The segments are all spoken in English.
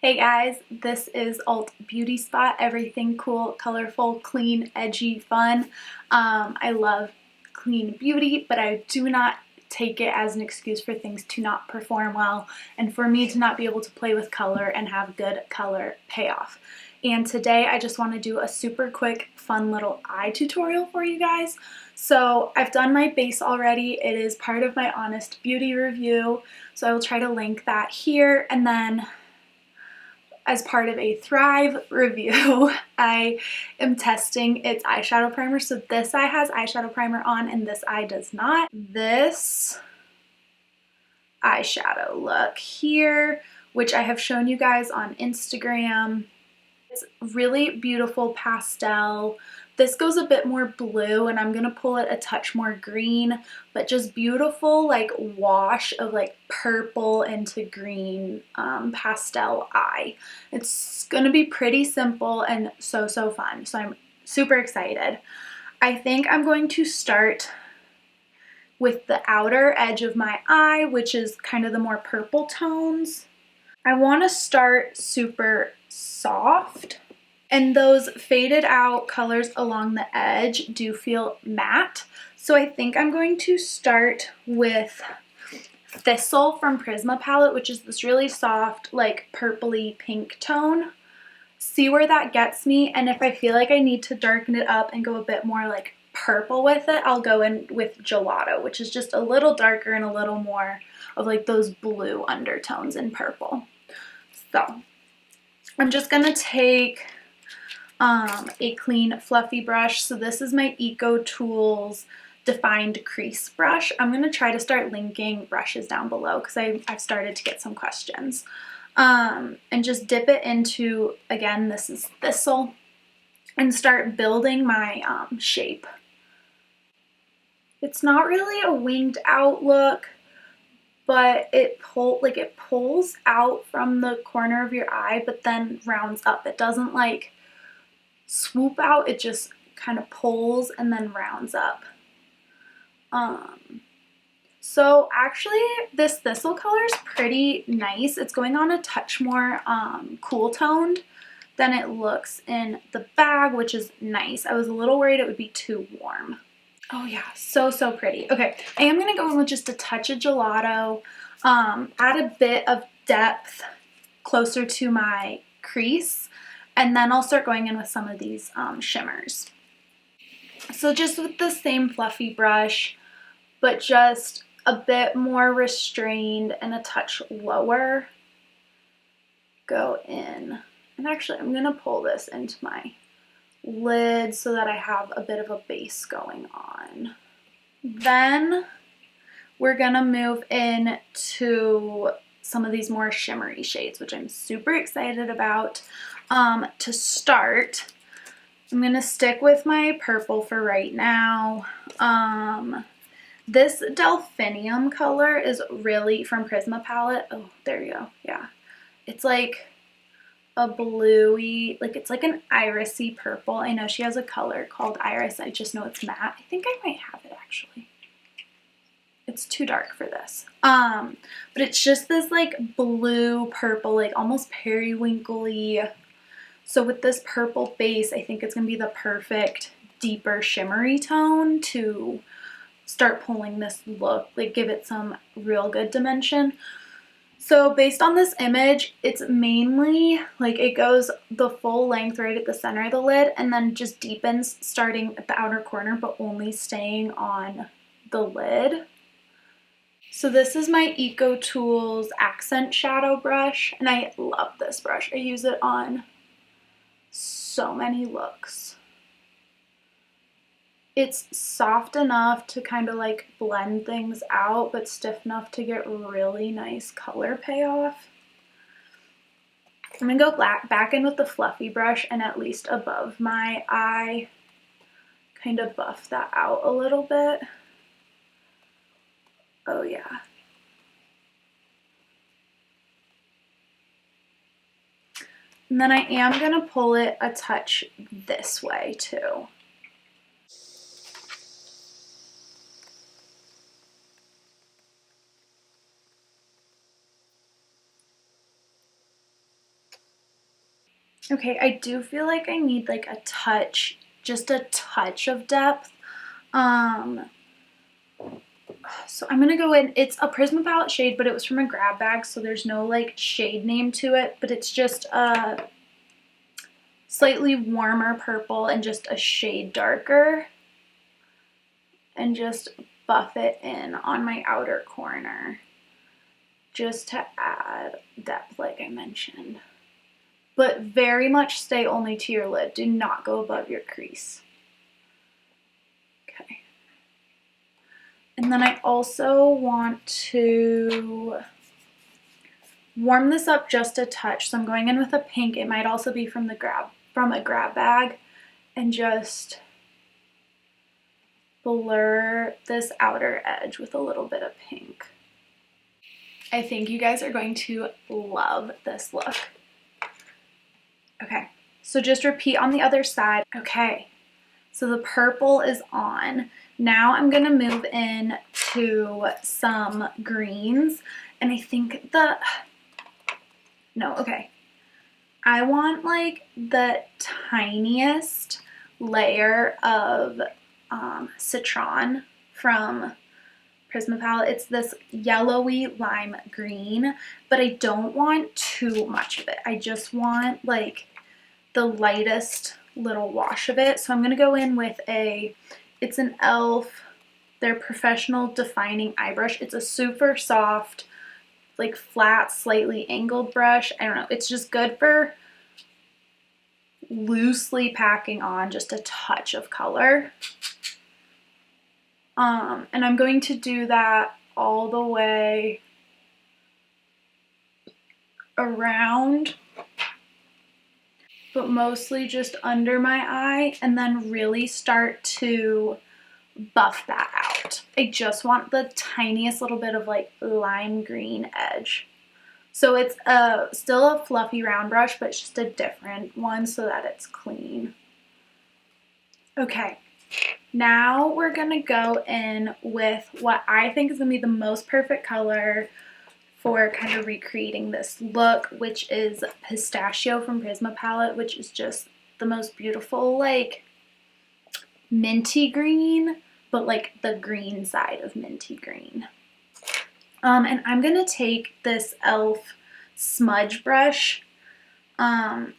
Hey guys, this is Alt Beauty Spot. Everything cool, colorful, clean, edgy, fun. I love clean beauty, but I do not take it as an excuse for things to not perform well and for me to not be able to play with color and have good color payoff. And today I just want to do a super quick, fun little eye tutorial for you guys. So I've done my base already. It is part of my Honest Beauty review. So I will try to link that here, and then as part of a Thrive review, I am testing its eyeshadow primer. So this eye has eyeshadow primer on and this eye does not. This eyeshadow look here, which I have shown you guys on Instagram. It's really beautiful pastel. This goes a bit more blue and I'm gonna pull it a touch more green, but just beautiful like wash of like purple into green pastel eye. It's gonna be pretty simple and so fun. So I'm super excited. I think I'm going to start with the outer edge of my eye, which is kind of the more purple tones. I want to start super soft, and those faded out colors along the edge do feel matte. So I think I'm going to start with Thistle from Prisma palette, which is this really soft, like purpley pink tone. See where that gets me, and if I feel like I need to darken it up and go a bit more like purple with it, I'll go in with Gelato, which is just a little darker and a little more of like those blue undertones in purple. So I'm just gonna take a clean fluffy brush. So this is my Eco Tools defined crease brush. I'm gonna try to start linking brushes down below because I've started to get some questions. And just dip it into, again, this is Thistle, and start building my shape. It's not really a winged out look, but it pulls out from the corner of your eye, but then rounds up. It doesn't like swoop out, it just kind of pulls and then rounds up. So actually this Thistle color is pretty nice. It's going on a touch more cool toned than it looks in the bag, which is nice. I was a little worried it would be too warm. Oh yeah, so pretty. Okay, I am gonna go in with just a touch of Gelato, add a bit of depth closer to my crease, and then I'll start going in with some of these shimmers. So just with the same fluffy brush, but just a bit more restrained and a touch lower, go in. And actually I'm gonna pull this into my lid so that I have a bit of a base going on. Then we're gonna move in to some of these more shimmery shades, which I'm super excited about. To start, I'm gonna stick with my purple for right now. This Delphinium color is really from Prisma palette. Oh, there you go. Yeah, it's like a bluey, like it's like an irisy purple. I know she has a color called Iris. I just know it's matte. I think I might have it actually. It's too dark for this. But it's just this like blue purple, like almost periwinkly. So with this purple base, I think it's gonna be the perfect deeper shimmery tone to start pulling this look, like give it some real good dimension. So based on this image, it's mainly like it goes the full length right at the center of the lid and then just deepens starting at the outer corner, but only staying on the lid. So this is my Eco Tools Accent Shadow Brush, and I love this brush. I use it on so many looks. It's soft enough to kind of like blend things out, but stiff enough to get really nice color payoff. I'm gonna go back in with the fluffy brush and at least above my eye, kind of buff that out a little bit. Oh yeah. And then I am gonna pull it a touch this way too. Okay, I do feel like I need like a touch, just a touch of depth. So I'm gonna go in, it's a Prisma palette shade, but it was from a grab bag, so there's no like shade name to it, but it's just a slightly warmer purple and just a shade darker. And just buff it in on my outer corner just to add depth like I mentioned. But very much stay only to your lid. Do not go above your crease. Okay. And then I also want to warm this up just a touch. So I'm going in with a pink. It might also be from a grab bag, and just blur this outer edge with a little bit of pink. I think you guys are going to love this look. Okay, so just repeat on the other side. Okay, so the purple is on. Now I'm gonna move in to some greens, and I think I want like the tiniest layer of citron from Prisma palette. It's this yellowy lime green, but I don't want too much of it. I just want like the lightest little wash of it. So I'm gonna go in with it's an e.l.f. their professional defining eye brush. It's a super soft, like flat, slightly angled brush. I don't know, it's just good for loosely packing on just a touch of color. And I'm going to do that all the way around, but mostly just under my eye, and then really start to buff that out. I just want the tiniest little bit of like lime green edge. So it's still a fluffy round brush, but it's just a different one so that it's clean. Okay. Now we're gonna go in with what I think is gonna be the most perfect color for kind of recreating this look, which is Pistachio from Prisma palette, which is just the most beautiful, like minty green, but like the green side of minty green. And I'm gonna take this e.l.f. smudge brush.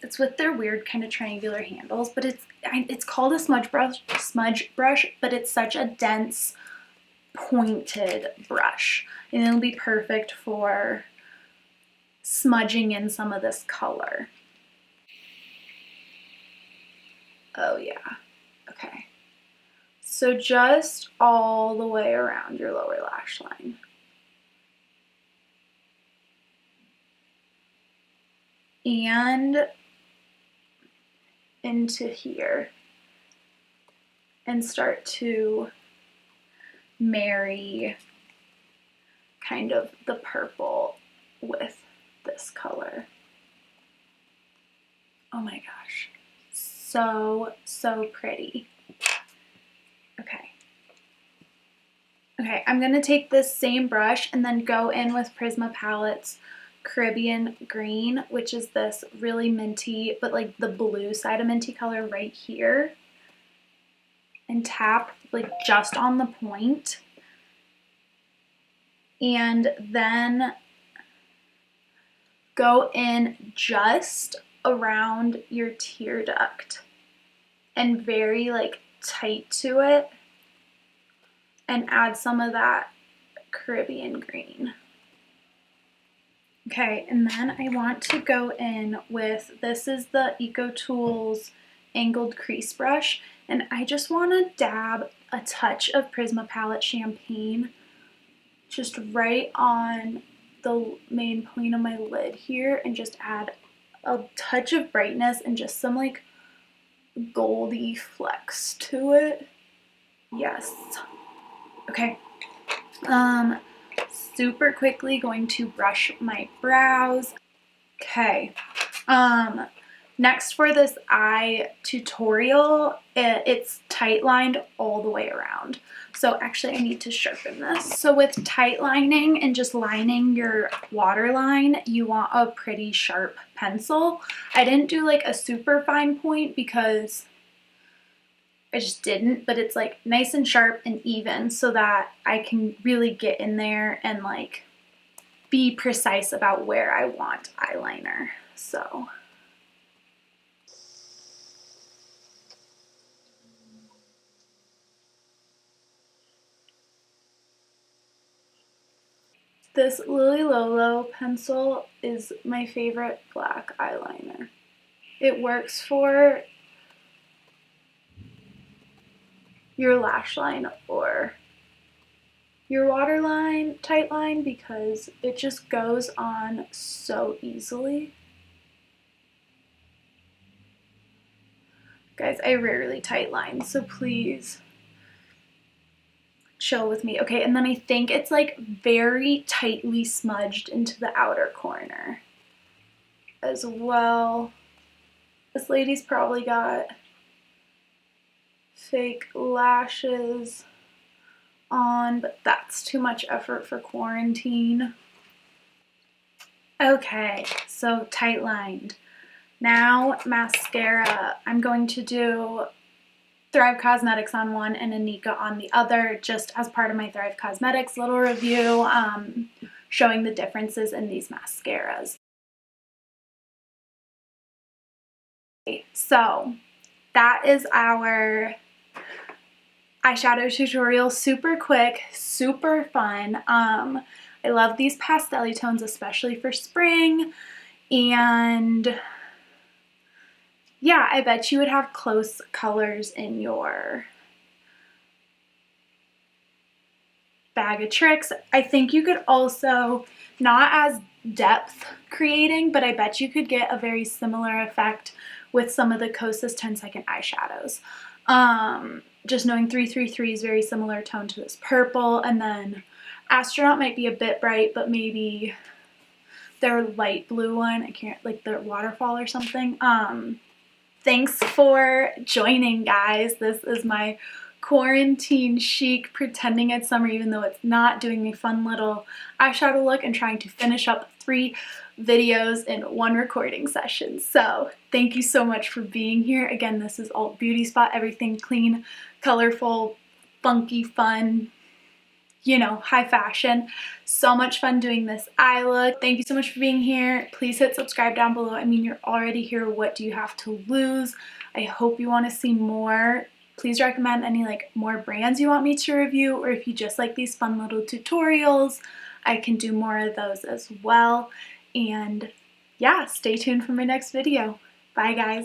It's with their weird kind of triangular handles, but it's called a smudge brush, but it's such a dense, pointed brush, and it'll be perfect for smudging in some of this color. Oh yeah, okay. So just all the way around your lower lash line. And into here, and start to marry kind of the purple with this color. Oh my gosh, so pretty. Okay, I'm gonna take this same brush and then go in with Prisma Palette's Caribbean Green, which is this really minty, but like the blue side of minty color right here, and tap like just on the point, and then go in just around your tear duct and very like tight to it, and add some of that Caribbean green. Okay, and then I want to go in with, this is the EcoTools angled crease brush, and I just want to dab a touch of Prisma Palette Champagne just right on the main point of my lid here, and just add a touch of brightness and just some like goldy flecks to it. Yes. Okay. Super quickly going to brush my brows. Okay. Next, for this eye tutorial, it's tight lined all the way around. So actually I need to sharpen this. So with tight lining and just lining your waterline, you want a pretty sharp pencil. I didn't do like a super fine point because I just didn't, but it's like nice and sharp and even so that I can really get in there and like be precise about where I want eyeliner. So this Lily Lolo pencil is my favorite black eyeliner. It works for your lash line or your waterline, tight line, because it just goes on so easily. Guys, I rarely tight line, so please chill with me. Okay, and then I think it's like very tightly smudged into the outer corner as well. This lady's probably got fake lashes on, but that's too much effort for quarantine. Okay, so tight lined. Now mascara. I'm going to do Thrive Causemetics on one and Anika on the other, just as part of my Thrive Causemetics little review, showing the differences in these mascaras. So that is our eyeshadow tutorial. Super quick, super fun. I love these pastel tones, especially for spring. And yeah, I bet you would have close colors in your bag of tricks. I think you could also, not as depth creating, but I bet you could get a very similar effect with some of the Kosas 10-second eyeshadows. Just knowing 333 is very similar tone to this purple, and then Astronaut might be a bit bright, but maybe their light blue one, I can't, like their waterfall or something. Thanks for joining, guys. This is my quarantine chic, pretending it's summer even though it's not, doing a fun little eyeshadow look and trying to finish up 3 videos in one recording session. So thank you so much for being here. Again, this is Alt Beauty Spot, everything clean, colorful, funky, fun, you know, high fashion. So much fun doing this eye look. Thank you so much for being here. Please hit subscribe down below. I mean, you're already here. What do you have to lose? I hope you want to see more. Please recommend any like more brands you want me to review, or if you just like these fun little tutorials, I can do more of those as well. And yeah, stay tuned for my next video. Bye guys.